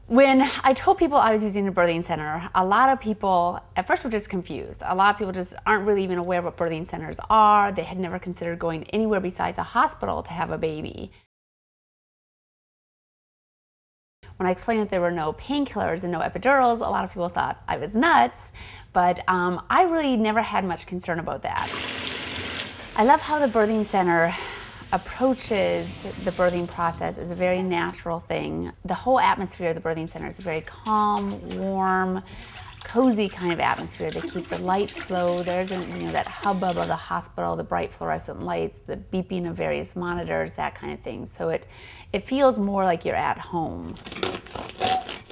When I told people I was using a birthing center, a lot of people at first were just confused. A lot of people just aren't really even aware what birthing centers are. They had never considered going anywhere besides a hospital to have a baby. When I explained that there were no painkillers and no epidurals, a lot of people thought I was nuts, but I really never had much concern about that. I love how the birthing center approaches the birthing process as a very natural thing. The whole atmosphere of the birthing center is a very calm, warm, cozy kind of atmosphere. They keep the lights low. There isn't, that hubbub of the hospital, the bright fluorescent lights, the beeping of various monitors, that kind of thing. So it feels more like you're at home.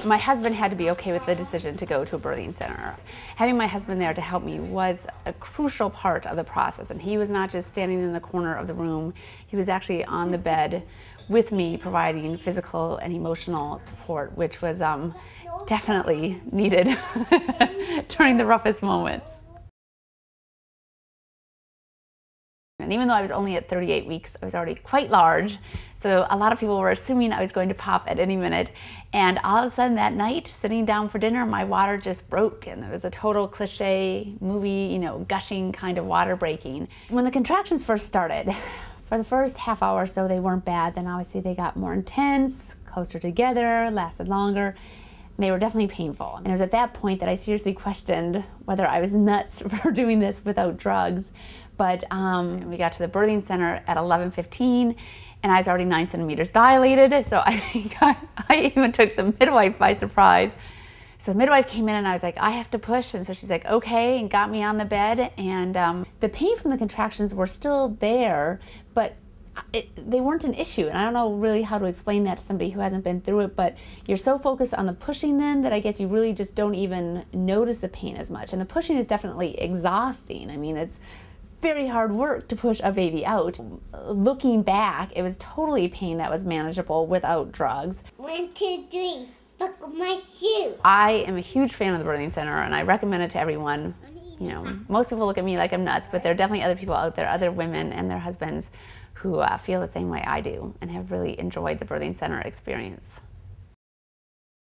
My husband had to be okay with the decision to go to a birthing center. Having my husband there to help me was a crucial part of the process, and he was not just standing in the corner of the room. He was actually on the bed with me, providing physical and emotional support, which was definitely needed during the roughest moments. And even though I was only at 38 weeks, I was already quite large. So a lot of people were assuming I was going to pop at any minute. And all of a sudden that night, sitting down for dinner, my water just broke. And it was a total cliche movie, gushing kind of water breaking. When the contractions first started, for the first half hour or so, they weren't bad. Then obviously they got more intense, closer together, lasted longer. They were definitely painful. And it was at that point that I seriously questioned whether I was nuts for doing this without drugs. But we got to the birthing center at 11:15, and I was already 9 centimeters dilated, so I think I even took the midwife by surprise. So the midwife came in and I was like, I have to push, and so she's like, okay, and got me on the bed. And the pain from the contractions were still there, but they weren't an issue. And I don't know really how to explain that to somebody who hasn't been through it, but you're so focused on the pushing then that I guess you really just don't even notice the pain as much. And the pushing is definitely exhausting. I mean, it's very hard work to push a baby out. Looking back, it was totally pain that was manageable without drugs. 1, 2, 3, buckle my shoe. I am a huge fan of the birthing center, and I recommend it to everyone. Most people look at me like I'm nuts, but there are definitely other people out there, other women and their husbands, who feel the same way I do and have really enjoyed the birthing center experience.